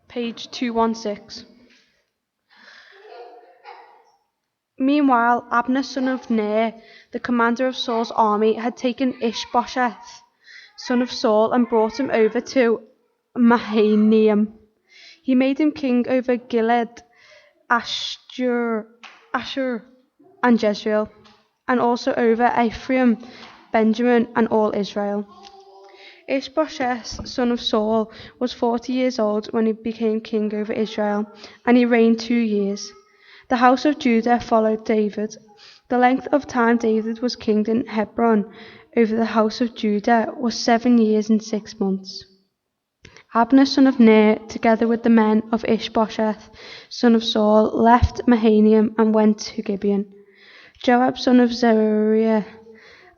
page 216. Meanwhile, Abner, son of Ner, the commander of Saul's army, had taken Ishbosheth, son of Saul, and brought him over to Mahanaim. He made him king over Gilead, Asher, and Jezreel, and also over Ephraim, Benjamin, and all Israel. Ishbosheth, son of Saul, was 40 years old when he became king over Israel, and he reigned 2 years. The house of Judah followed David. The length of time David was king in Hebron over the house of Judah was 7 years and 6 months. Abner, son of Ner, together with the men of Ishbosheth, son of Saul, left Mahanaim and went to Gibeon. Joab, son of Zeruiah,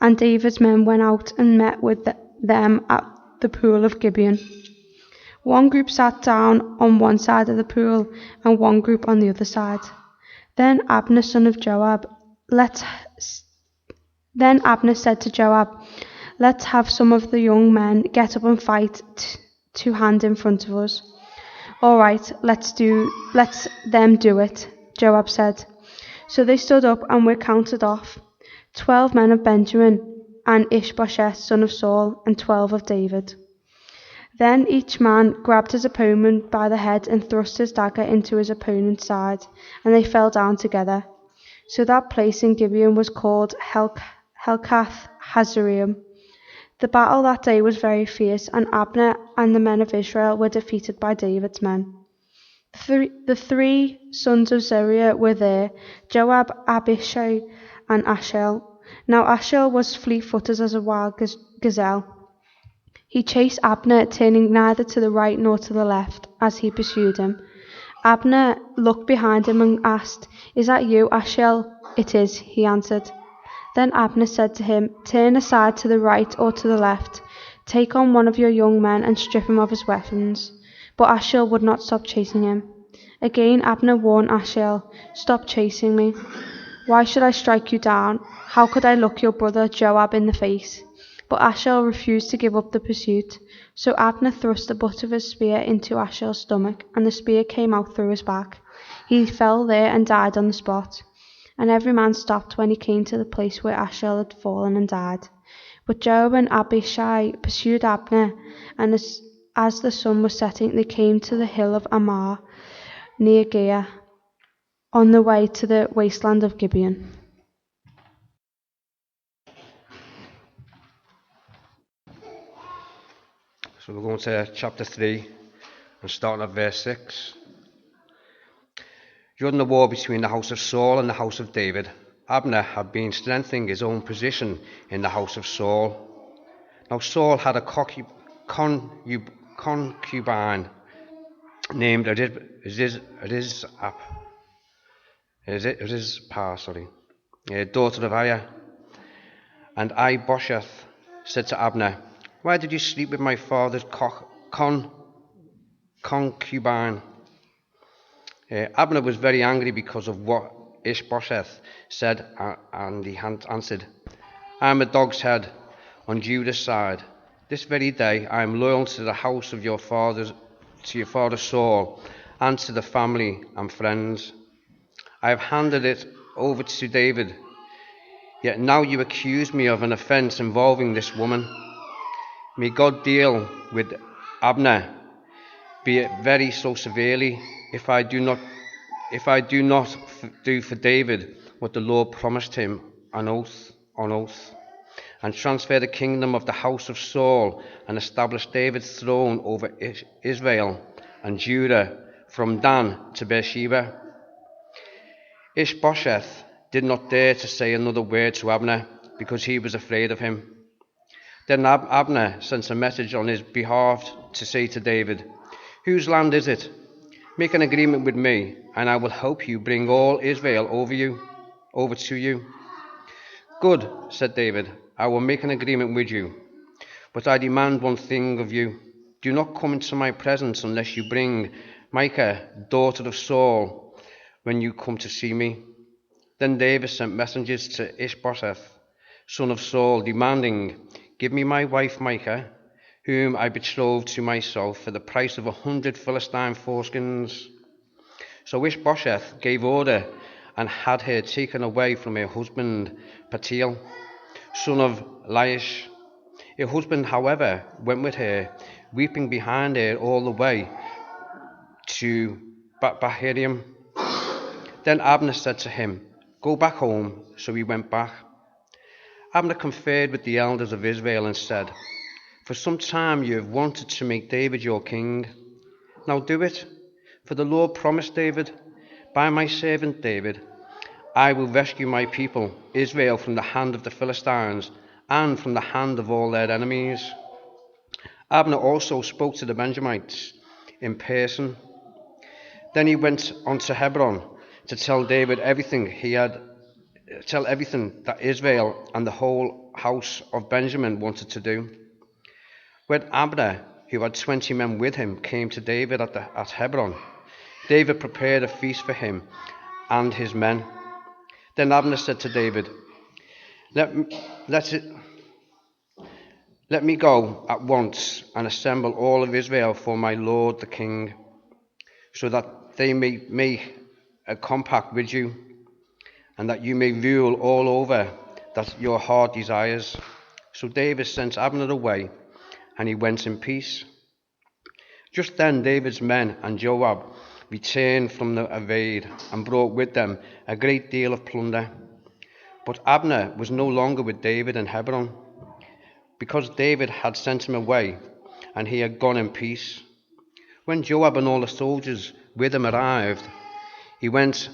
and David's men went out and met with them at the pool of Gibeon. One group sat down on one side of the pool and one group on the other side. Then Abner, son of Joab, Abner said to Joab, "Let's have some of the young men get up and fight to hand in front of us." "All right, let them do it," Joab said. So they stood up and were counted off, 12 men of Benjamin, and Ishbosheth, son of Saul, and 12 of David. Then each man grabbed his opponent by the head and thrust his dagger into his opponent's side, and they fell down together. So that place in Gibeon was called Helkath Hazaraim. The battle that day was very fierce, and Abner and the men of Israel were defeated by David's men. The three sons of Zeruiah were there, Joab, Abishai, and Ashel. Now Ashel was fleet-footed as a wild gazelle. He chased Abner, turning neither to the right nor to the left as he pursued him. Abner looked behind him and asked, "Is that you, Ashel?" "It is," he answered. Then Abner said to him, "Turn aside to the right or to the left. Take on one of your young men and strip him of his weapons." But Ashel would not stop chasing him. Again Abner warned Ashel, "Stop chasing me. Why should I strike you down? How could I look your brother Joab in the face?" But Ashel refused to give up the pursuit. So Abner thrust the butt of his spear into Ashel's stomach, and the spear came out through his back. He fell there and died on the spot. And every man stopped when he came to the place where Ashel had fallen and died. But Joab and Abishai pursued Abner, and as the sun was setting, they came to the hill of Ammah, near Giah, on the way to the wasteland of Gibeon. So we're going to chapter 3 and starting at verse 6. During the war between the house of Saul and the house of David, Abner had been strengthening his own position in the house of Saul. Now Saul had a concubine named Rizpah, daughter of Aiah. And Ishbosheth said to Abner, "Why did you sleep with my father's concubine?" Abner was very angry because of what Ishbosheth said, and he answered, "I am a dog's head on Judah's side. This very day I am loyal to the house of your father Saul, and to the family and friends. I have handed it over to David. Yet now you accuse me of an offense involving this woman. May God deal with Abner, be it very so severely, if I do not do for David what the Lord promised him on oath, and transfer the kingdom of the house of Saul and establish David's throne over Israel and Judah from Dan to Beersheba." Ishbosheth did not dare to say another word to Abner because he was afraid of him. Then Abner sent a message on his behalf to say to David, "Whose land is it? Make an agreement with me, and I will help you bring all Israel over to you." "Good," said David, "I will make an agreement with you. But I demand one thing of you. Do not come into my presence unless you bring Michal, daughter of Saul, when you come to see me." Then David sent messengers to Ishbosheth, son of Saul, demanding, "Give me my wife Michal, whom I betrothed to myself for the price of 100 Philistine foreskins. So Ishbosheth gave order and had her taken away from her husband Paltiel, son of Laish. Her husband, however, went with her, weeping behind her all the way to Bahurim. Then Abner said to him, "Go back home." So he went back. Abner conferred with the elders of Israel and said, "For some time you have wanted to make David your king. Now do it, for the Lord promised David, 'By my servant David, I will rescue my people, Israel, from the hand of the Philistines and from the hand of all their enemies.'" Abner also spoke to the Benjamites in person. Then he went on to Hebron to tell David everything that Israel and the whole house of Benjamin wanted to do. When Abner, who had 20 men with him, came to David at Hebron, David prepared a feast for him and his men. Then Abner said to David, Let me go at once and assemble all of Israel for my lord the king, so that they may make a compact with you, and that you may rule all over that your heart desires. So David sent Abner away, and he went in peace. Just then David's men and Joab returned from the raid and brought with them a great deal of plunder. But Abner was no longer with David in Hebron, because David had sent him away, and he had gone in peace. When Joab and all the soldiers with him arrived, he was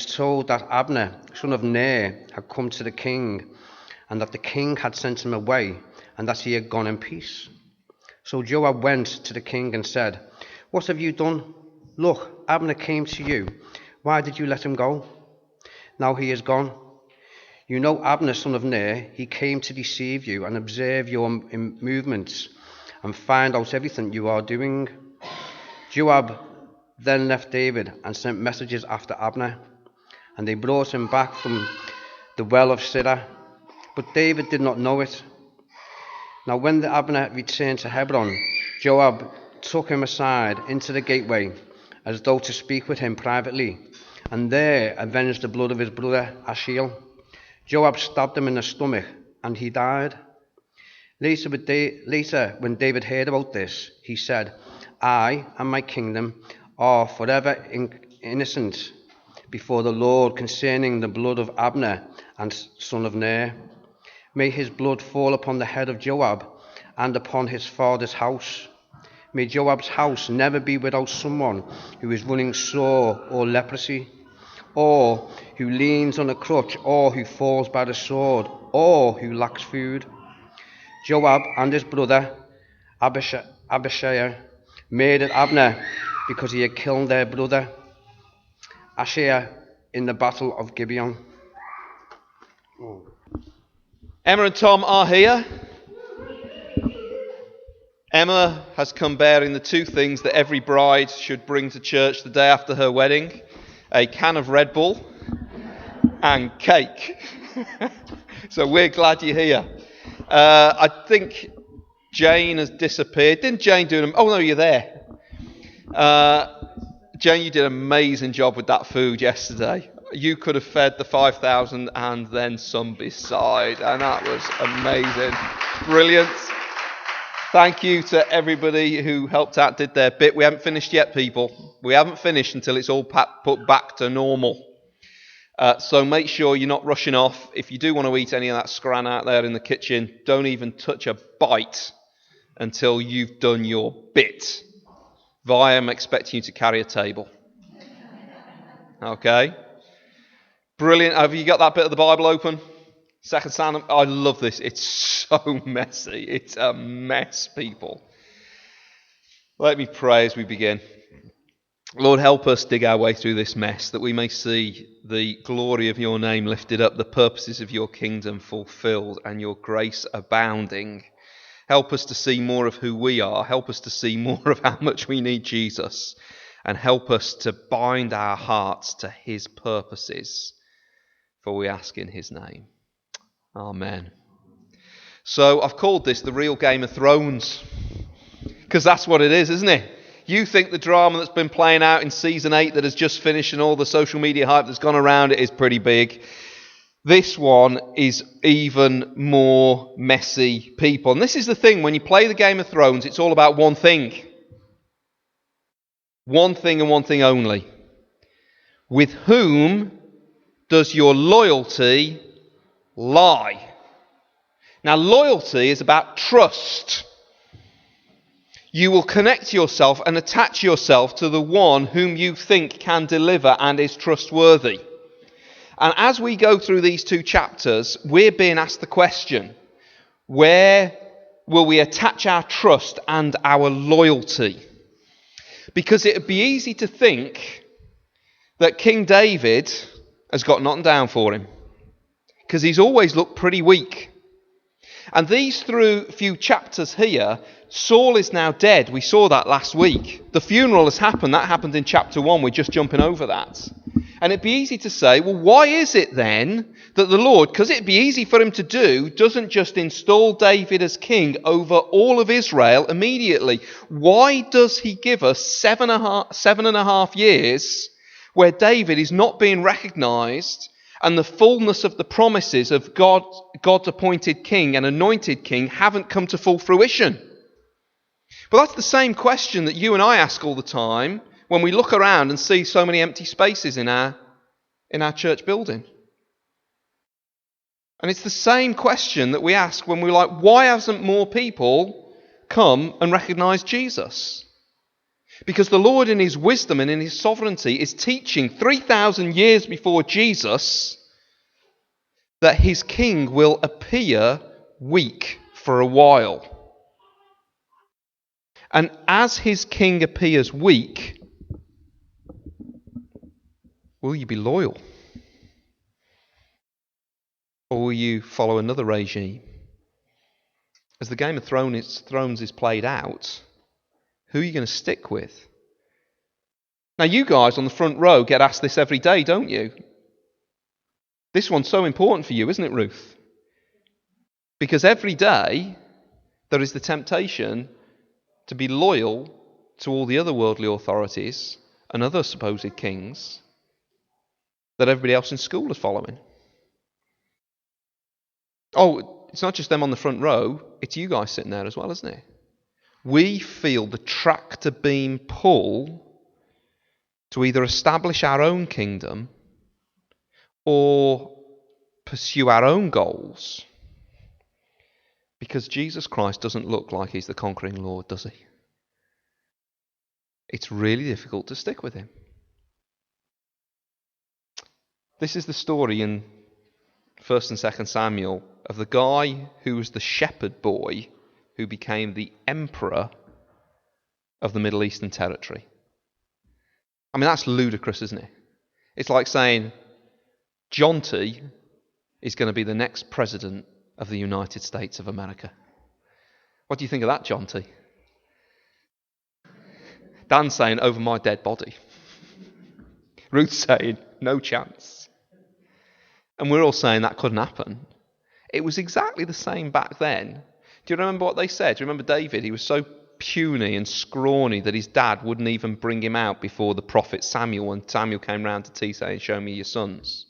told that Abner, son of Ner, had come to the king, and that the king had sent him away, and that he had gone in peace. So Joab went to the king and said, "What have you done? Look, Abner came to you. Why did you let him go? Now he is gone. You know Abner, son of Ner, he came to deceive you and observe your movements and find out everything you are doing." Joab then left David and sent messages after Abner, and they brought him back from the well of Sirah. But David did not know it. Now when Abner returned to Hebron, Joab took him aside into the gateway, as though to speak with him privately, and there avenged the blood of his brother Asahel. Joab stabbed him in the stomach, and he died. Later, when David heard about this, he said, "I and my kingdom are forever innocent before the Lord concerning the blood of Abner and son of Ner. May his blood fall upon the head of Joab and upon his father's house. May Joab's house never be without someone who is running sore or leprosy, or who leans on a crutch, or who falls by the sword, or who lacks food." Joab and his brother Abishai murdered Abner because he had killed their brother Asahel in the battle of Gibeon. Emma and Tom are here. Emma has come bearing the two things that every bride should bring to church the day after her wedding: a can of Red Bull and cake. So we're glad you're here. I think Jane has disappeared. Didn't Jane do them? Oh no, you're there. Jane, you did an amazing job with that food yesterday. You could have fed the 5,000 and then some beside, and that was amazing. Brilliant. Thank you to everybody who helped out, did their bit. We haven't finished yet, people. We haven't finished until it's all put back to normal. So make sure you're not rushing off. If you do want to eat any of that scran out there in the kitchen, don't even touch a bite until you've done your bit. Vi, I'm expecting you to carry a table. Okay? Brilliant. Have you got that bit of the Bible open? 2 Samuel. I love this. It's so messy. It's a mess, people. Let me pray as we begin. Lord, help us dig our way through this mess, that we may see the glory of your name lifted up, the purposes of your kingdom fulfilled, and your grace abounding. Help us to see more of who we are. Help us to see more of how much we need Jesus. And help us to bind our hearts to his purposes. For we ask in his name. Amen. So I've called this the real Game of Thrones. Because that's what it is, isn't it? You think the drama that's been playing out in season 8 that has just finished and all the social media hype that's gone around it is pretty big. This one is even more messy people. And this is the thing, when you play the Game of Thrones, it's all about one thing. One thing and one thing only. With whom does your loyalty lie? Now, loyalty is about trust. You will connect yourself and attach yourself to the one whom you think can deliver and is trustworthy. And as we go through these 2 chapters, we're being asked the question, where will we attach our trust and our loyalty? Because it would be easy to think that King David has got nothing down for him, because he's always looked pretty weak. And these few chapters here, Saul is now dead. We saw that last week. The funeral has happened. That happened in chapter 1. We're just jumping over that. And it'd be easy to say, well, why is it then that the Lord, because it'd be easy for him to do, doesn't just install David as king over all of Israel immediately? Why does he give us 7.5 years where David is not being recognised and the fullness of the promises of God's appointed king and anointed king haven't come to full fruition? But that's the same question that you and I ask all the time when we look around and see so many empty spaces in our church building. And it's the same question that we ask when we're like, why hasn't more people come and recognised Jesus? Because the Lord in his wisdom and in his sovereignty is teaching 3,000 years before Jesus that his king will appear weak for a while. And as his king appears weak, will you be loyal? Or will you follow another regime? As the Game of Thrones is played out, who are you going to stick with? Now, you guys on the front row get asked this every day, don't you? This one's so important for you, isn't it, Ruth? Because every day there is the temptation to be loyal to all the other worldly authorities and other supposed kings that everybody else in school is following. Oh, it's not just them on the front row, it's you guys sitting there as well, isn't it? We feel the tractor beam pull to either establish our own kingdom or pursue our own goals, because Jesus Christ doesn't look like he's the conquering Lord, does he? It's really difficult to stick with him. This is the story in 1st and 2nd Samuel of the guy who was the shepherd boy who became the emperor of the Middle Eastern territory. I mean, that's ludicrous, isn't it? It's like saying John T is going to be the next president of the United States of America. What do you think of that, John T? Dan's saying, over my dead body. Ruth's saying, no chance. And we're all saying that couldn't happen. It was exactly the same back then. Do you remember what they said? Do you remember David? He was so puny and scrawny that his dad wouldn't even bring him out before the prophet Samuel when Samuel came round to tea saying, show me your sons.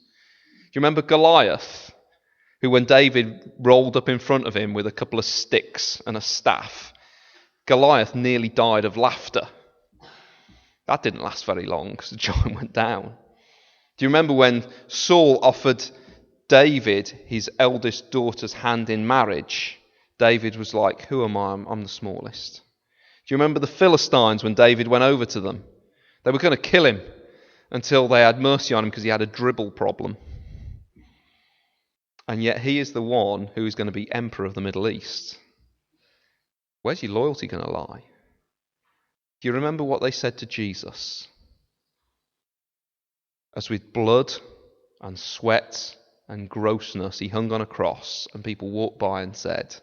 Do you remember Goliath, who when David rolled up in front of him with a couple of sticks and a staff, Goliath nearly died of laughter. That didn't last very long because the giant went down. Do you remember when Saul offered David his eldest daughter's hand in marriage? David was like, who am I? I'm the smallest. Do you remember the Philistines when David went over to them? They were going to kill him until they had mercy on him because he had a dribble problem. And yet he is the one who is going to be emperor of the Middle East. Where's your loyalty going to lie? Do you remember what they said to Jesus? As with blood and sweat and grossness he hung on a cross and people walked by and said,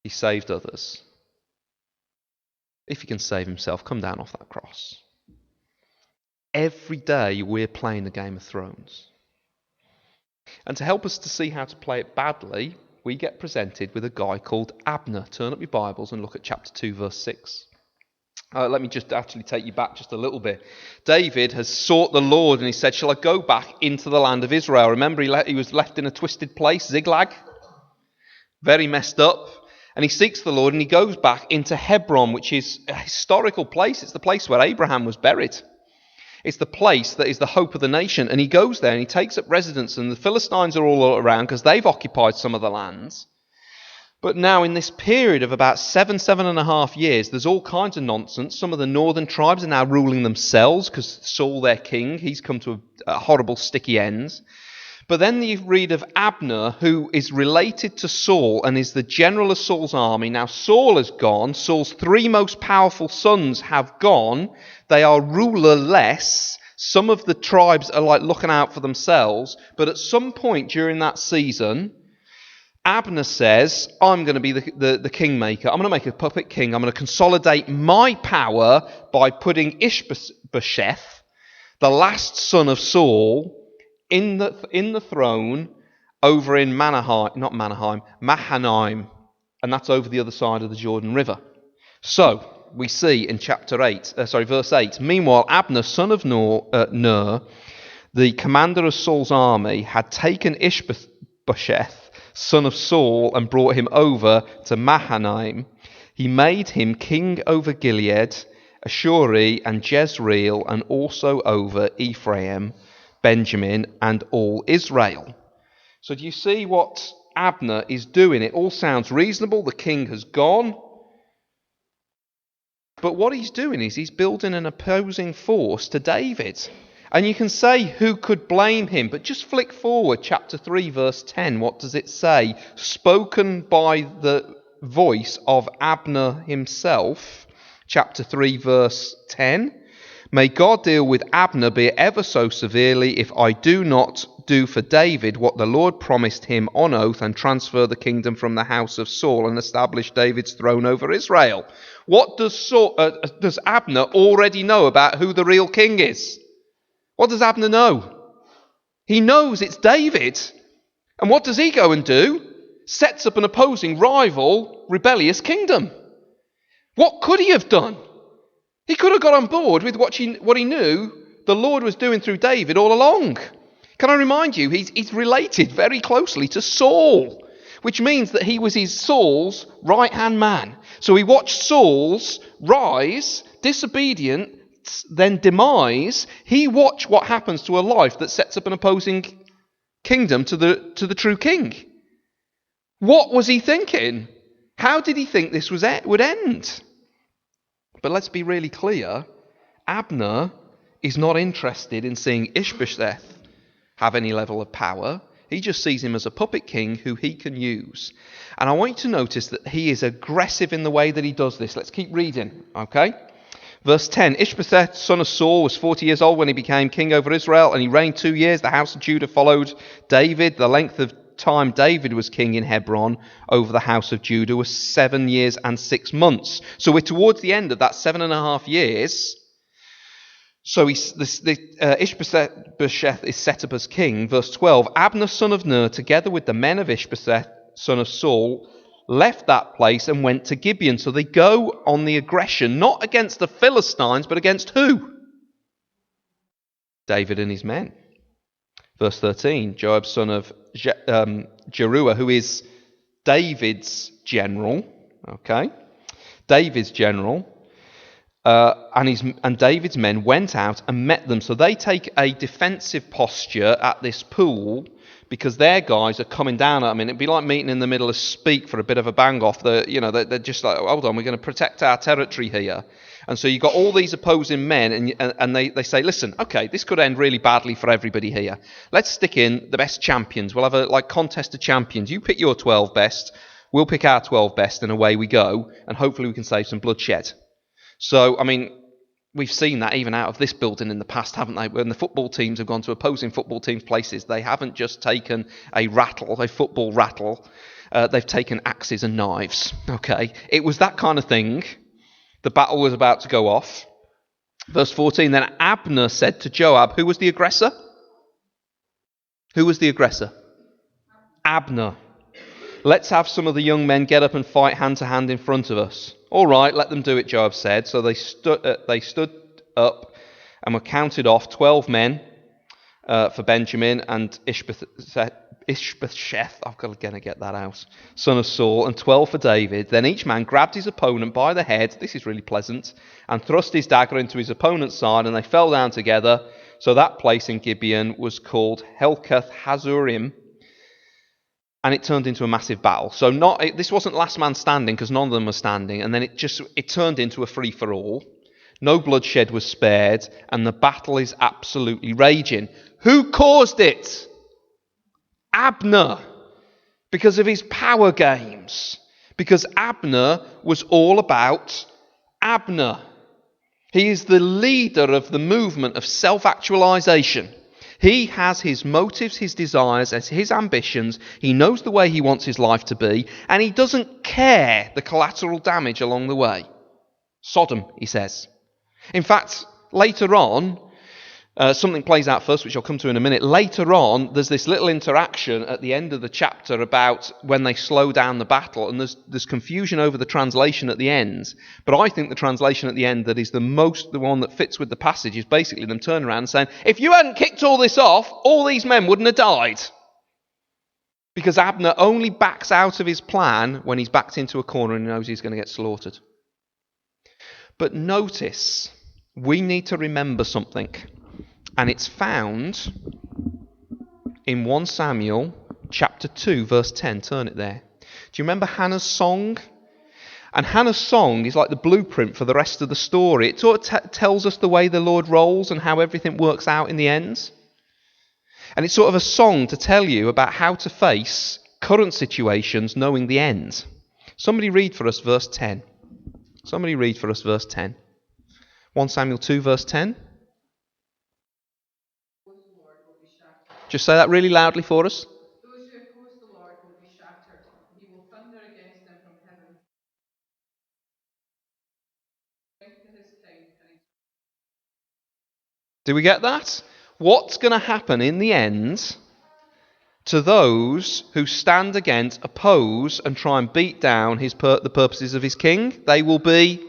he saved others. If he can save himself, come down off that cross. Every day we're playing the Game of Thrones. And to help us to see how to play it badly, we get presented with a guy called Abner. Turn up your Bibles and look at chapter 2, verse 6. Let me just actually take you back just a little bit. David has sought the Lord and he said, shall I go back into the land of Israel? Remember, he was left in a twisted place, Ziklag, very messed up. And he seeks the Lord and he goes back into Hebron, which is a historical place. It's the place where Abraham was buried. It's the place that is the hope of the nation. And he goes there and he takes up residence, and the Philistines are all around because they've occupied some of the lands. But now in this period of about 7.5 years, there's all kinds of nonsense. Some of the northern tribes are now ruling themselves because Saul, their king, he's come to a horrible sticky end. But then you read of Abner, who is related to Saul and is the general of Saul's army. Now Saul has gone. Saul's 3 most powerful sons have gone. They are rulerless. Some of the tribes are like looking out for themselves. But at some point during that season, Abner says, I'm going to be the kingmaker. I'm going to make a puppet king. I'm going to consolidate my power by putting Ishbosheth, the last son of Saul, in the throne over in Mahanaim, and that's over the other side of the Jordan River. So we see in verse 8. Meanwhile, Abner, son of Ner, the commander of Saul's army, had taken Ishbosheth, son of Saul, and brought him over to Mahanaim. He made him king over Gilead, Ashuri, and Jezreel, and also over Ephraim, Benjamin, and all Israel. So do you see what Abner is doing? It all sounds reasonable. The king has gone. But what he's doing is he's building an opposing force to David. And you can say, who could blame him? But just flick forward, chapter 3, verse 10. What does it say? Spoken by the voice of Abner himself. Chapter 3, verse 10. May God deal with Abner, be it ever so severely, if I do not do for David what the Lord promised him on oath, and transfer the kingdom from the house of Saul and establish David's throne over Israel. What does Abner already know about who the real king is? What does Abner know? He knows it's David. And what does he go and do? Sets up an opposing, rival, rebellious kingdom. What could he have done? He could have got on board with what he knew the Lord was doing through David all along. Can I remind you, he's related very closely to Saul, which means that he was Saul's right-hand man. So he watched Saul's rise, disobedient, then demise. He watched what happens to a life that sets up an opposing kingdom to the true king. What was he thinking? How did he think this would end? But let's be really clear. Abner is not interested in seeing Ishbosheth have any level of power. He just sees him as a puppet king who he can use. And I want you to notice that he is aggressive in the way that he does this. Let's keep reading, okay? Verse 10, Ishbosheth, son of Saul, was 40 years old when he became king over Israel, and he reigned 2 years. The house of Judah followed David. The length of time David was king in Hebron over the house of Judah was 7 years and 6 months. So we're towards the end of that 7.5 years. So Ishbosheth is set up as king. Verse 12, Abner, son of Ner, together with the men of Ishbosheth, son of Saul, left that place and went to Gibeon. So they go on the aggression, not against the Philistines, but against who? David and his men. Verse 13, Joab, son of Jeruah, who is David's general, okay? David's general, and David's men went out and met them. So they take a defensive posture at this pool because their guys are coming down at them. It'd be like meeting in the middle of Speak for a bit of a bang-off. They're just like, hold on, we're going to protect our territory here. And so you've got all these opposing men, and they say, listen, okay, this could end really badly for everybody here. Let's stick in the best champions. We'll have a contest of champions. You pick your 12 best, we'll pick our 12 best, and away we go. And hopefully we can save some bloodshed. So, I mean, we've seen that even out of this building in the past, haven't they? When the football teams have gone to opposing football teams' places, they haven't just taken a football rattle. They've taken axes and knives, okay? It was that kind of thing. The battle was about to go off. Verse 14, then Abner said to Joab, who was the aggressor? Who was the aggressor? Abner. Let's have some of the young men get up and fight hand to hand in front of us. All right, let them do it, Joab said. So they stood up and were counted off, 12 men for Benjamin, and Ishbosheth, I've got to get that out, son of Saul, and 12 for David. Then each man grabbed his opponent by the head, this is really pleasant, and thrust his dagger into his opponent's side, and they fell down together. So that place in Gibeon was called Helkath Hazurim, and it turned into a massive battle. So this wasn't last man standing, because none of them were standing, and then it turned into a free-for-all. No bloodshed was spared, and the battle is absolutely raging. Who caused it? Abner, because of his power games. Because Abner was all about Abner. He is the leader of the movement of self-actualization. He has his motives, his desires, his ambitions. He knows the way he wants his life to be, and he doesn't care the collateral damage along the way. Sodom, he says. In fact, later on, something plays out first, which I'll come to in a minute. Later on, there's this little interaction at the end of the chapter about when they slow down the battle, and there's confusion over the translation at the end. But I think the translation at the end that is the one that fits with the passage is basically them turning around and saying, if you hadn't kicked all this off, all these men wouldn't have died. Because Abner only backs out of his plan when he's backed into a corner and he knows he's going to get slaughtered. But notice, we need to remember something. And it's found in 1 Samuel chapter 2, verse 10. Turn it there. Do you remember Hannah's song? And Hannah's song is like the blueprint for the rest of the story. It sort of tells us the way the Lord rolls and how everything works out in the end. And it's sort of a song to tell you about how to face current situations knowing the end. Somebody read for us verse 10. Somebody read for us verse 10. 1 Samuel 2, verse 10. Just say that really loudly for us. Those who oppose the Lord will be shattered. He will thunder against them from heaven. Do we get that? What's going to happen in the end to those who stand against, oppose, and try and beat down the purposes of his king? They will be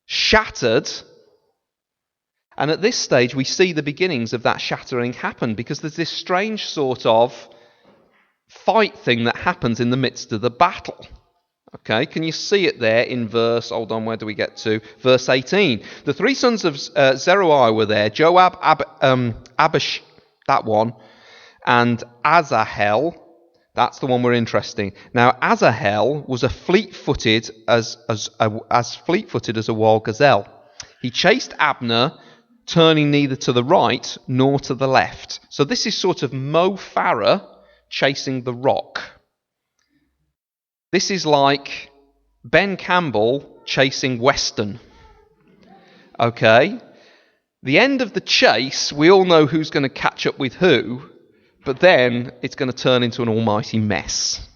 shattered. And at this stage, we see the beginnings of that shattering happen, because there's this strange sort of fight thing that happens in the midst of the battle. Okay, can you see it there in verse, hold on, where do we get to? Verse 18. The three sons of Zeruiah were there, Joab, Abish, that one, and Asahel. That's the one we're interested in. Now, Asahel was fleet-footed as fleet-footed as a wild gazelle. He chased Abner, turning neither to the right nor to the left. So this is sort of Mo Farah chasing the rock. This is like Ben Campbell chasing Weston. Okay? The end of the chase, we all know who's going to catch up with who, but then it's going to turn into an almighty mess.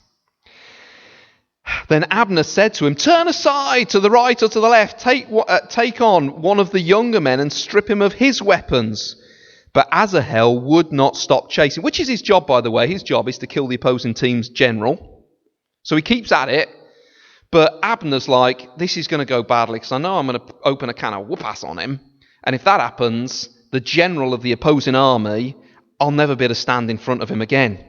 Then Abner said to him, turn aside to the right or to the left, take on one of the younger men and strip him of his weapons. But Asahel would not stop chasing, which is his job, by the way. His job is to kill the opposing team's general. So he keeps at it, but Abner's like, this is going to go badly, because I know I'm going to open a can of whoop-ass on him, and if that happens, the general of the opposing army, I'll never be able to stand in front of him again.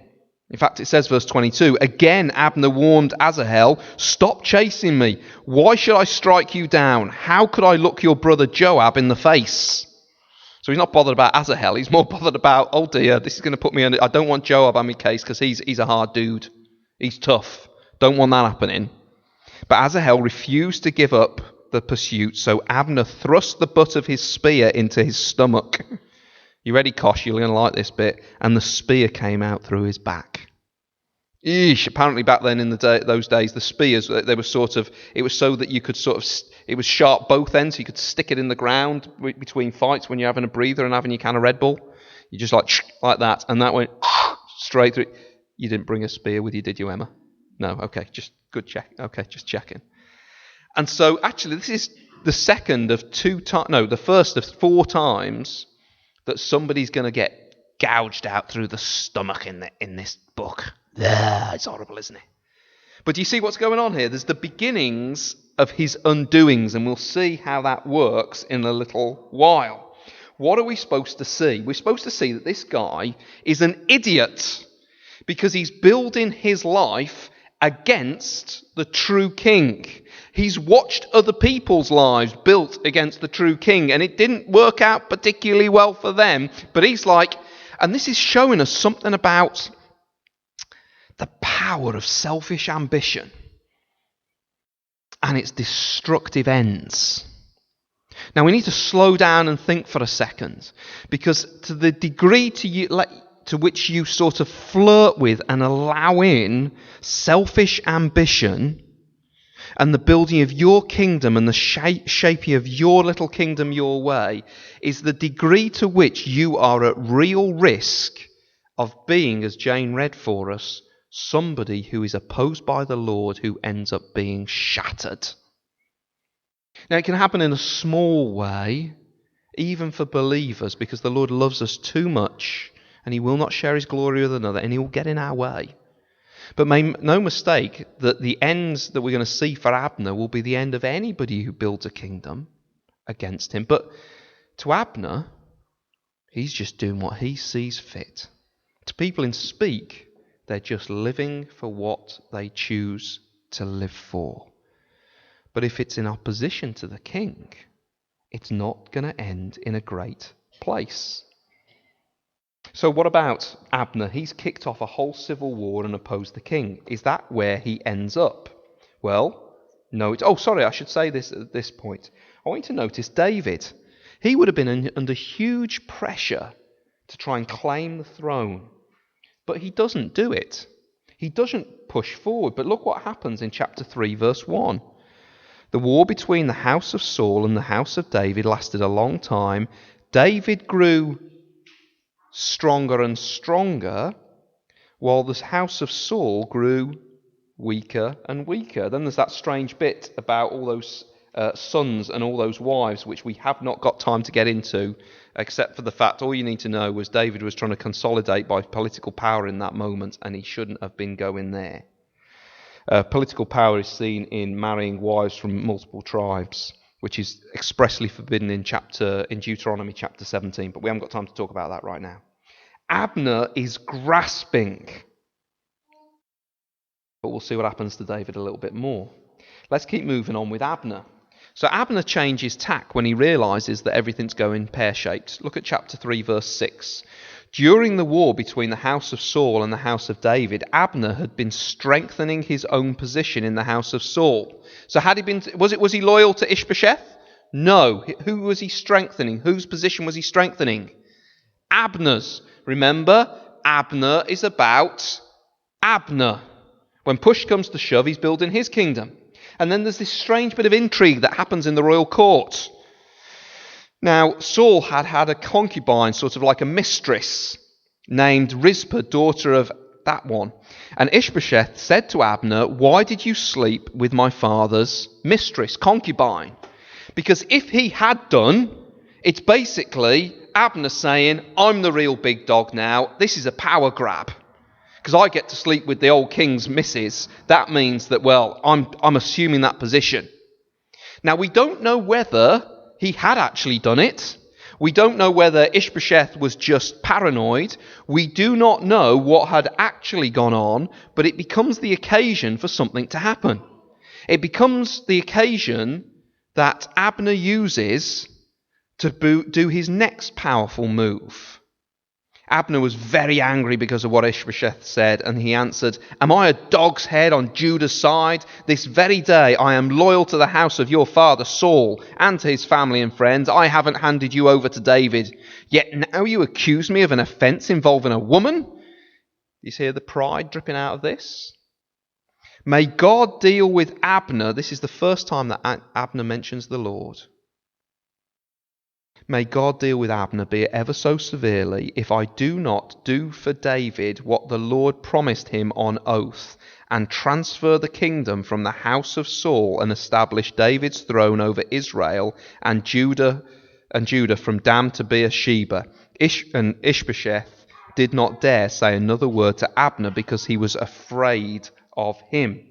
In fact, it says, verse 22, again Abner warned Asahel, stop chasing me. Why should I strike you down? How could I look your brother Joab in the face? So he's not bothered about Asahel. He's more bothered about, oh dear, this is going to put me under. I don't want Joab on my case because he's a hard dude. He's tough. Don't want that happening. But Asahel refused to give up the pursuit, so Abner thrust the butt of his spear into his stomach. You ready, Kosh? You're going to like this bit. And the spear came out through his back. Eesh. Apparently back then in those days, the spears, they were it was so that you could it was sharp both ends, so you could stick it in the ground between fights when you're having a breather and having your can of Red Bull. You just like that, and that went straight through. You didn't bring a spear with you, did you, Emma? No, okay, just good check. Okay, just checking. And so actually this is the first of 4 times that somebody's going to get gouged out through the stomach in this book. It's horrible, isn't it? But do you see what's going on here? There's the beginnings of his undoings, and we'll see how that works in a little while. What are we supposed to see? We're supposed to see that this guy is an idiot because he's building his life against the true king. He's watched other people's lives built against the true king, and it didn't work out particularly well for them. But he's like, and this is showing us something about the power of selfish ambition and its destructive ends. Now we need to slow down and think for a second, because to the degree to which you sort of flirt with and allow in selfish ambition and the building of your kingdom and the shaping of your little kingdom your way, is the degree to which you are at real risk of being, as Jane read for us, somebody who is opposed by the Lord who ends up being shattered. Now it can happen in a small way, even for believers, because the Lord loves us too much and he will not share his glory with another, and he will get in our way. But make no mistake that the ends that we're going to see for Abner will be the end of anybody who builds a kingdom against him. But to Abner, he's just doing what he sees fit. To people in Speak, they're just living for what they choose to live for. But if it's in opposition to the king, it's not going to end in a great place. So what about Abner? He's kicked off a whole civil war and opposed the king. Is that where he ends up? Well, no. I should say this at this point. I want you to notice David. He would have been under huge pressure to try and claim the throne. But he doesn't do it. He doesn't push forward. But look what happens in chapter 3, verse 1. The war between the house of Saul and the house of David lasted a long time. David grew stronger and stronger, while the house of Saul grew weaker and weaker. Then there's that strange bit about all those sons and all those wives, which we have not got time to get into, except for the fact all you need to know was David was trying to consolidate by political power in that moment, and he shouldn't have been going there. Political power is seen in marrying wives from multiple tribes, which is expressly forbidden in Deuteronomy chapter 17, but we haven't got time to talk about that right now. Abner is grasping, but we'll see what happens to David a little bit more. Let's keep moving on with Abner. So Abner changes tack when he realises that everything's going pear-shaped. Look at chapter 3, verse 6. During the war between the house of Saul and the house of David, Abner had been strengthening his own position in the house of Saul. So had he been? Was he loyal to Ishbosheth? No. Who was he strengthening? Whose position was he strengthening? Abner's. Remember, Abner is about Abner. When push comes to shove, he's building his kingdom. And then there's this strange bit of intrigue that happens in the royal court. Now, Saul had a concubine, sort of like a mistress, named Rizpah, daughter of that one. And Ishbosheth said to Abner, "Why did you sleep with my father's mistress, concubine?" Because if he had done, it's basically Abner saying, "I'm the real big dog now. This is a power grab. Because I get to sleep with the old king's missus. That means that, well, I'm assuming that position." Now, we don't know whether he had actually done it. We don't know whether Ishbosheth was just paranoid. We do not know what had actually gone on, but it becomes the occasion for something to happen. It becomes the occasion that Abner uses to do his next powerful move. Abner was very angry because of what Ishbosheth said, and he answered, "Am I a dog's head on Judah's side? This very day I am loyal to the house of your father Saul and to his family and friends. I haven't handed you over to David. Yet now you accuse me of an offence involving a woman?" You hear the pride dripping out of this? May God deal with Abner. This is the first time that Abner mentions the Lord. May God deal with Abner, be it ever so severely, if I do not do for David what the Lord promised him on oath, and transfer the kingdom from the house of Saul and establish David's throne over Israel and Judah from Dan to Beersheba. And Ishbosheth did not dare say another word to Abner because he was afraid of him.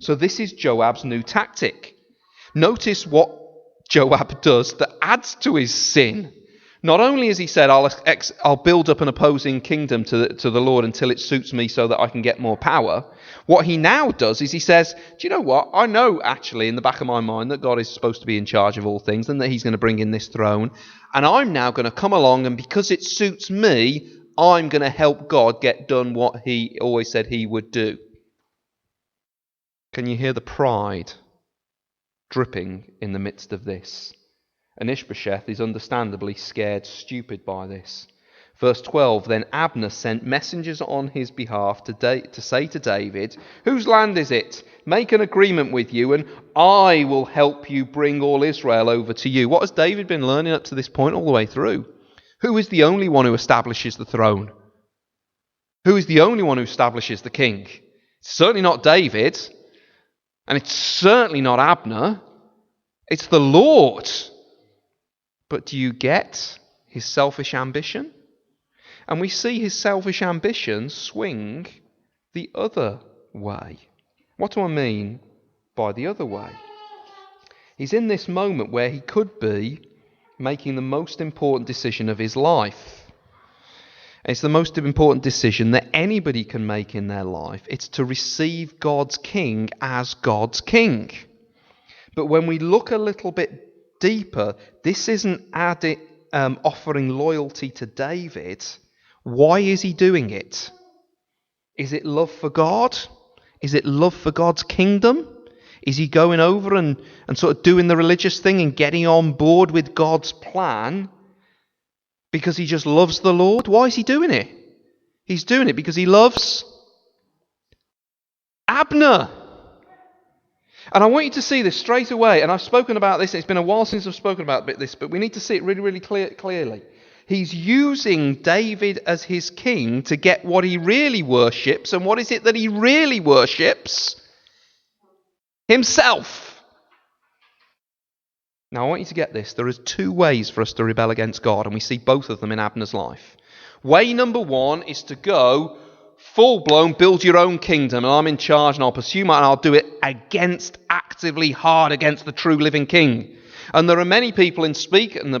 So this is Joab's new tactic. Notice what Joab does that adds to his sin. Not only has he said, I'll build up an opposing kingdom to the Lord until it suits me so that I can get more power. What he now does is he says, do you know what? I know actually in the back of my mind that God is supposed to be in charge of all things and that he's going to bring in this throne. And I'm now going to come along, and because it suits me, I'm going to help God get done what he always said he would do. Can you hear the pride dripping in the midst of this? And Ishbosheth is understandably scared stupid by this. Verse 12, then Abner sent messengers on his behalf to say to David, whose land is it? Make an agreement with you, and I will help you bring all Israel over to you. What has David been learning up to this point all the way through? Who is the only one who establishes the throne? Who is the only one who establishes the king? It's certainly not David, and it's certainly not Abner. It's the Lord. But do you get his selfish ambition? And we see his selfish ambition swing the other way. What do I mean by the other way? He's in this moment where he could be making the most important decision of his life. It's the most important decision that anybody can make in their life. It's to receive God's king as God's king. But when we look a little bit deeper, this isn't offering loyalty to David. Why is he doing it? Is it love for God? Is it love for God's kingdom? Is he going over and sort of doing the religious thing and getting on board with God's plan because he just loves the Lord? Why is he doing it? He's doing it because he loves Abner. And I want you to see this straight away. And I've spoken about this. It's been a while since I've spoken about this, but we need to see it really, really clearly. He's using David as his king to get what he really worships. And what is it that he really worships? Himself. Now I want you to get this. There are two ways for us to rebel against God, and we see both of them in Abner's life. Way number one is to go full-blown, build your own kingdom, and I'm in charge, and I'll pursue mine, and I'll do it actively hard against the true living king. And there are many people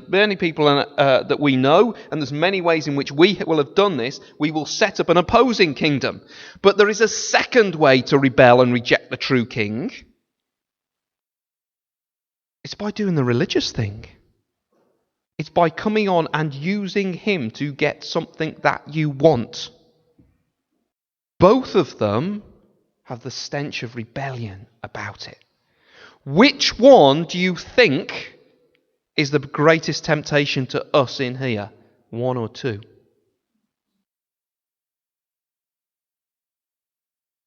many people that we know, and there's many ways in which we will have done this. We will set up an opposing kingdom. But there is a second way to rebel and reject the true king. It's by doing the religious thing. It's by coming on and using him to get something that you want. Both of them have the stench of rebellion about it. Which one do you think is the greatest temptation to us in here? One or two? Do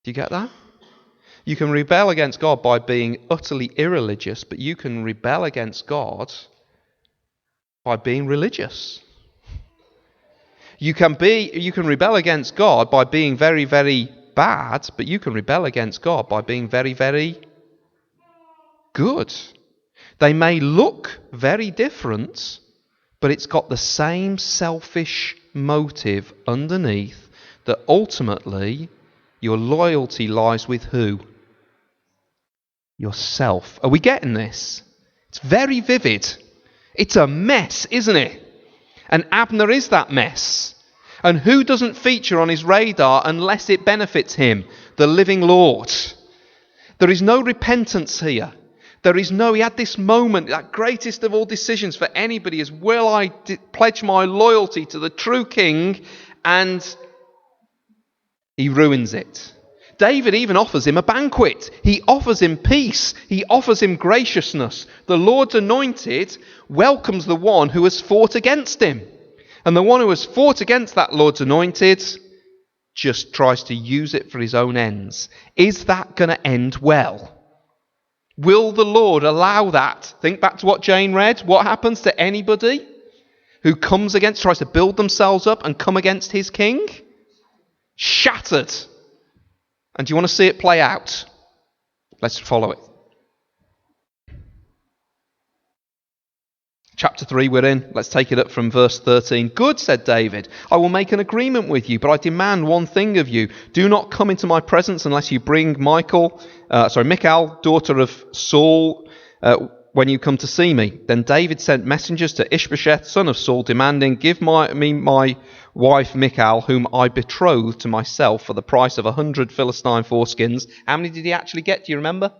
you get that? You can rebel against God by being utterly irreligious, but you can rebel against God by being religious. You can rebel against God by being very, very bad, but you can rebel against God by being very, very good. They may look very different, but it's got the same selfish motive underneath, that ultimately your loyalty lies with who? Yourself. Are we getting this? It's very vivid. It's a mess, isn't it? And Abner is that mess. And who doesn't feature on his radar unless it benefits him? The living Lord. There is no repentance here. He had this moment, that greatest of all decisions for anybody is, will I pledge my loyalty to the true king? And he ruins it. David even offers him a banquet. He offers him peace. He offers him graciousness. The Lord's anointed welcomes the one who has fought against him. And the one who has fought against that Lord's anointed just tries to use it for his own ends. Is that going to end well? Will the Lord allow that? Think back to what Jane read. What happens to anybody who tries to build themselves up and come against his king? Shattered. And do you want to see it play out? Let's follow it. Chapter 3 we're in. Let's take it up from verse 13. "Good," said David, "I will make an agreement with you, but I demand one thing of you. Do not come into my presence unless you bring Michal, daughter of Saul, when you come to see me." Then David sent messengers to Ishbosheth, son of Saul, demanding, "Give me my wife Michal, whom I betrothed to myself for the price of 100 Philistine foreskins." How many did he actually get? Do you remember?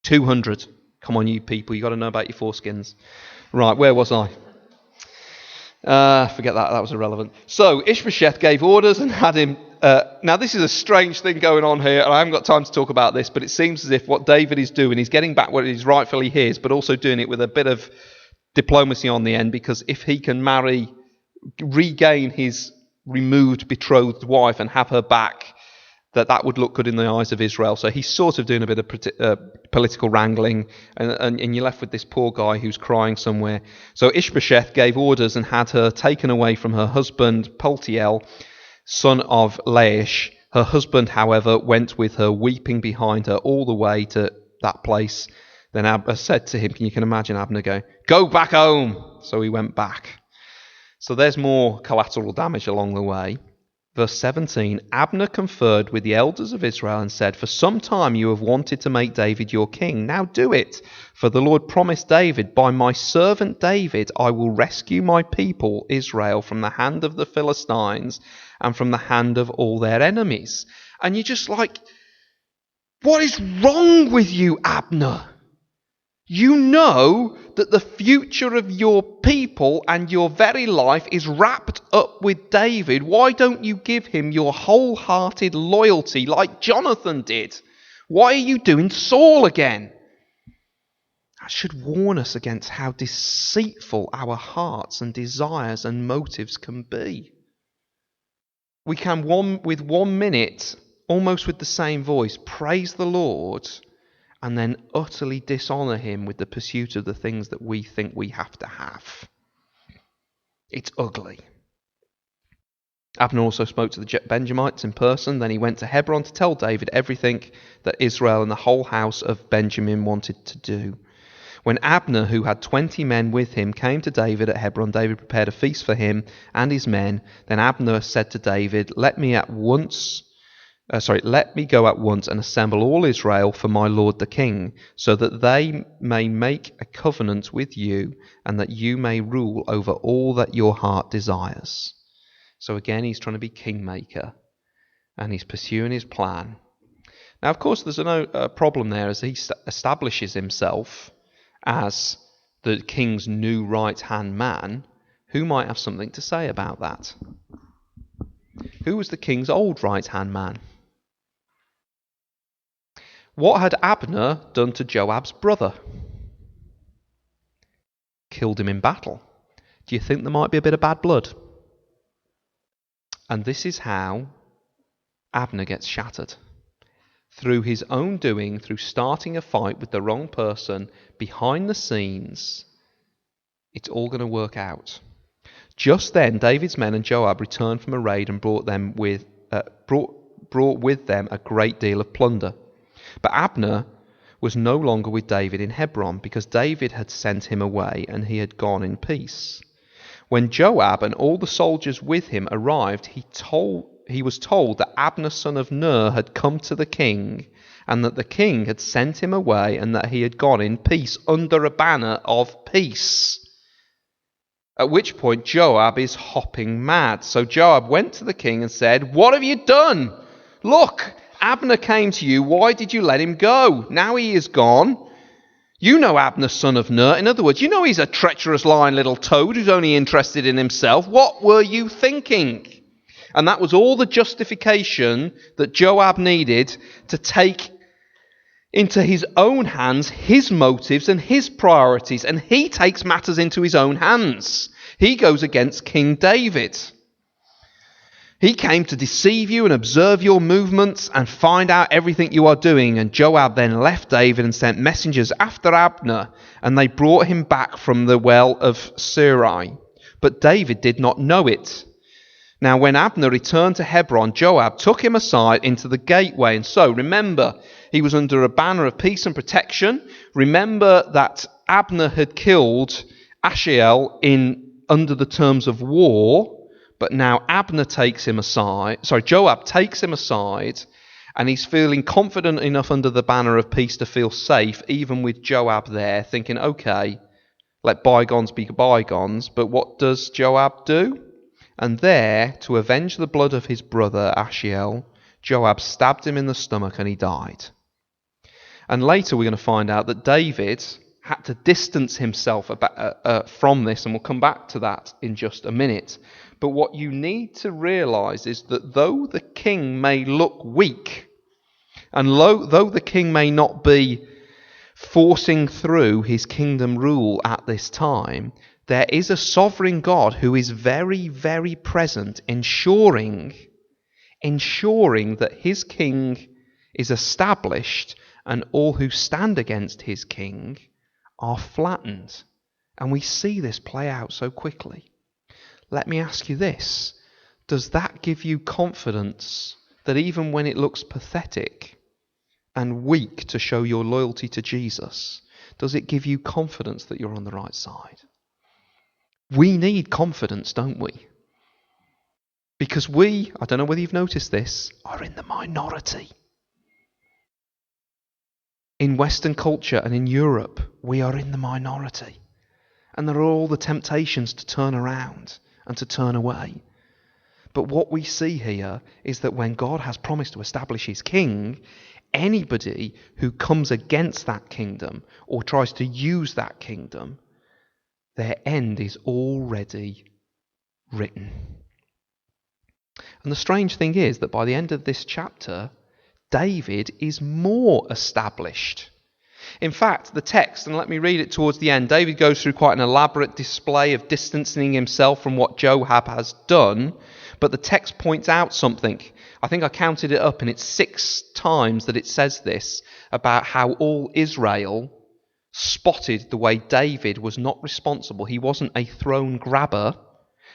200. Come on, you people, you got to know about your foreskins. Right, where was I? Forget that was irrelevant. So Ishbosheth gave orders and had him... now this is a strange thing going on here, and I haven't got time to talk about this, but it seems as if what David is doing, he's getting back what is rightfully his, but also doing it with a bit of diplomacy on the end, because if he can regain his removed betrothed wife and have her back, that would look good in the eyes of Israel. So he's sort of doing a bit of political wrangling, and you're left with this poor guy who's crying somewhere. So Ishbosheth gave orders and had her taken away from her husband, Paltiel, son of Laish. Her husband, however, went with her, weeping behind her all the way to that place. Then Abner said to him, you can imagine Abner going, "Go back home." So he went back. So there's more collateral damage along the way. Verse 17, "Abner conferred with the elders of Israel and said, 'For some time you have wanted to make David your king. Now do it. For the Lord promised David, by my servant David, I will rescue my people Israel from the hand of the Philistines and from the hand of all their enemies.'" And you're just like, what is wrong with you, Abner? You know that the future of your people and your very life is wrapped up with David. Why don't you give him your wholehearted loyalty like Jonathan did? Why are you doing Saul again? That should warn us against how deceitful our hearts and desires and motives can be. We can, with 1 minute, almost with the same voice, praise the Lord, and then utterly dishonour him with the pursuit of the things that we think we have to have. It's ugly. Abner also spoke to the Benjamites in person. Then he went to Hebron to tell David everything that Israel and the whole house of Benjamin wanted to do. When Abner, who had 20 men with him, came to David at Hebron, David prepared a feast for him and his men. Then Abner said to David, Let me go at once and assemble all Israel for my lord the king, so that they may make a covenant with you, and that you may rule over all that your heart desires. So again, he's trying to be kingmaker, and he's pursuing his plan. Now, of course, there's a problem there as he establishes himself as the king's new right-hand man. Who might have something to say about that? Who was the king's old right-hand man? What had Abner done to Joab's brother? Killed him in battle. Do you think there might be a bit of bad blood? And this is how Abner gets shattered. Through his own doing, through starting a fight with the wrong person, behind the scenes, it's all going to work out. Just then, David's men and Joab returned from a raid and brought with them a great deal of plunder. But Abner was no longer with David in Hebron, because David had sent him away and he had gone in peace. When Joab and all the soldiers with him arrived, he was told that Abner son of Ner had come to the king, and that the king had sent him away, and that he had gone in peace under a banner of peace. At which point Joab is hopping mad. So Joab went to the king and said, "What have you done? Look, Abner came to you. Why did you let him go? Now he is gone. You know Abner, son of Ner. In other words, you know he's a treacherous, lying little toad who's only interested in himself. What were you thinking?" And that was all the justification that Joab needed to take into his own hands his motives and his priorities. And he takes matters into his own hands. He goes against King David. He came to deceive you and observe your movements and find out everything you are doing. And Joab then left David and sent messengers after Abner, and they brought him back from the well of Serai. But David did not know it. Now when Abner returned to Hebron, Joab took him aside into the gateway. And so, remember, he was under a banner of peace and protection. Remember that Abner had killed Asahel under the terms of war, but now Joab takes him aside, and he's feeling confident enough under the banner of peace to feel safe, even with Joab there, thinking, okay, let bygones be bygones. But what does Joab do? And there, to avenge the blood of his brother Asahel, Joab stabbed him in the stomach and he died. And later we're going to find out that David had to distance himself from this, and we'll come back to that in just a minute. But what you need to realise is that though the king may look weak, and though the king may not be forcing through his kingdom rule at this time, there is a sovereign God who is very, very present, ensuring that his king is established and all who stand against his king are flattened. And we see this play out so quickly. Let me ask you this. Does that give you confidence that even when it looks pathetic and weak to show your loyalty to Jesus, does it give you confidence that you're on the right side? We need confidence, don't we? Because we, I don't know whether you've noticed this, are in the minority. In Western culture and in Europe, we are in the minority. And there are all the temptations to turn around and to turn away. But what we see here is that when God has promised to establish his king, anybody who comes against that kingdom or tries to use that kingdom, their end is already written. And the strange thing is that by the end of this chapter, David is more established. In fact, the text, and let me read it towards the end, David goes through quite an elaborate display of distancing himself from what Joab has done, but the text points out something. I think I counted it up, and it's 6 times that it says this, about how all Israel spotted the way David was not responsible. He wasn't a throne grabber.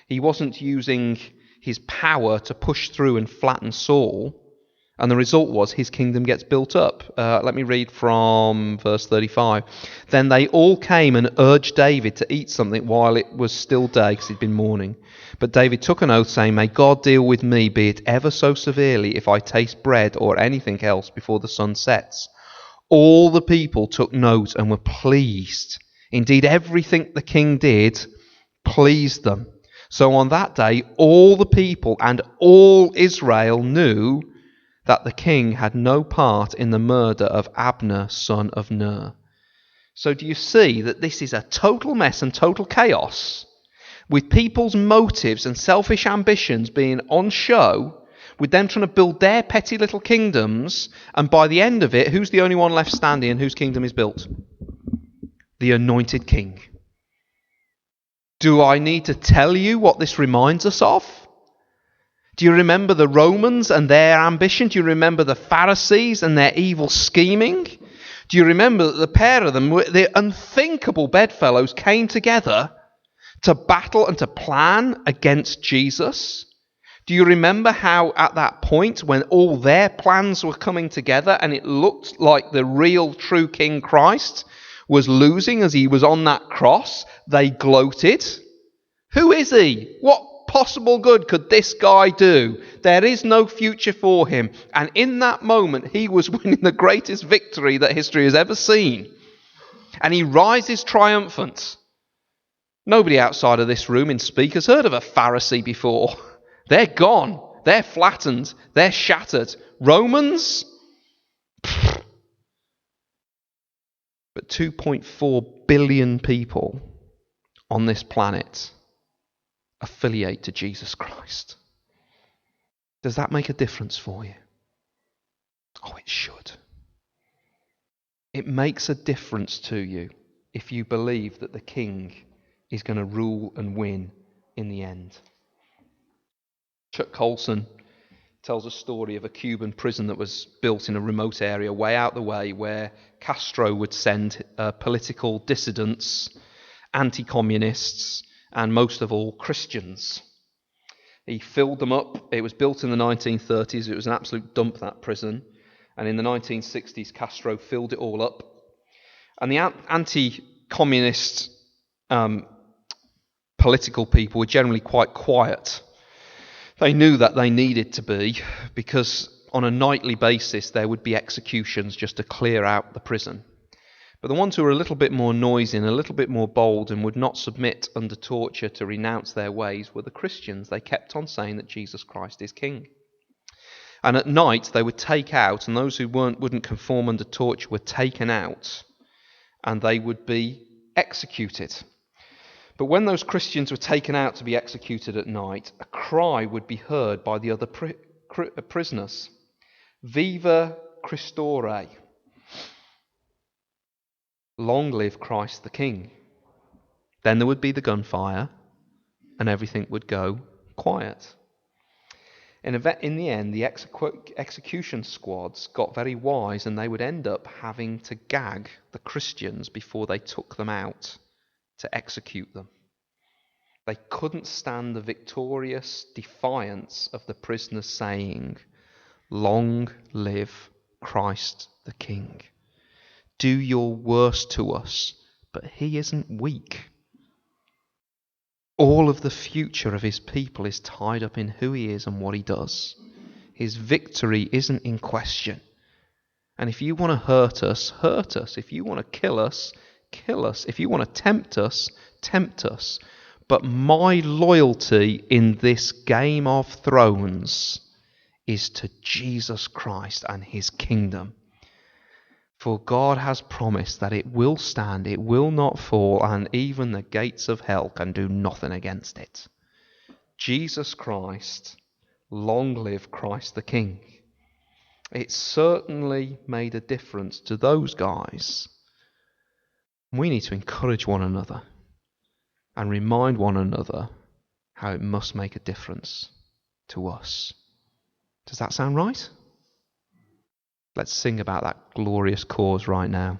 He wasn't using his power to push through and flatten Saul. And the result was his kingdom gets built up. Let me read from verse 35. Then they all came and urged David to eat something while it was still day, because he'd been mourning. But David took an oath, saying, "May God deal with me, be it ever so severely, if I taste bread or anything else before the sun sets." All the people took note and were pleased. Indeed, everything the king did pleased them. So on that day, all the people and all Israel knew that the king had no part in the murder of Abner, son of Ner. So do you see that this is a total mess and total chaos, with people's motives and selfish ambitions being on show, with them trying to build their petty little kingdoms, and by the end of it, who's the only one left standing and whose kingdom is built? The anointed king. Do I need to tell you what this reminds us of? Do you remember the Romans and their ambition? Do you remember the Pharisees and their evil scheming? Do you remember that the pair of them, the unthinkable bedfellows, came together to battle and to plan against Jesus? Do you remember how at that point, when all their plans were coming together and it looked like the real true King Christ was losing as he was on that cross, they gloated? Who is he? What possible good could this guy do? There is no future for him. And in that moment, he was winning the greatest victory that history has ever seen. And he rises triumphant. Nobody outside of this room in Speak has heard of a Pharisee before. They're gone. They're flattened. They're shattered. Romans? But 2.4 billion people on this planet affiliate to Jesus Christ. Does that make a difference for you? Oh, it should. It makes a difference to you if you believe that the King is going to rule and win in the end. Chuck Colson tells a story of a Cuban prison that was built in a remote area way out the way, where Castro would send political dissidents, anti-communists, and most of all Christians. He filled them up. It was built in the 1930s. It was an absolute dump, that prison. And in the 1960s, Castro filled it all up. And the communist political people were generally quite quiet. They knew that they needed to be, because on a nightly basis there would be executions just to clear out the prison. But the ones who were a little bit more noisy and a little bit more bold and would not submit under torture to renounce their ways were the Christians. They kept on saying that Jesus Christ is King. And at night they would take out, and those who wouldn't conform under torture were taken out, and they would be executed. But when those Christians were taken out to be executed at night, a cry would be heard by the other prisoners. Viva Christore. Long live Christ the King. Then there would be the gunfire, and everything would go quiet. In the end, the execution squads got very wise, and they would end up having to gag the Christians before they took them out to execute them. They couldn't stand the victorious defiance of the prisoners saying, "Long live Christ the King. Do your worst to us, but he isn't weak." All of the future of his people is tied up in who he is and what he does. His victory isn't in question. And if you want to hurt us, hurt us. If you want to kill us, kill us. If you want to tempt us, tempt us. But my loyalty in this game of thrones is to Jesus Christ and his kingdom. For God has promised that it will stand, it will not fall, and even the gates of hell can do nothing against it. Jesus Christ, long live Christ the King. It certainly made a difference to those guys. We need to encourage one another and remind one another how it must make a difference to us. Does that sound right? Let's sing about that glorious cause right now.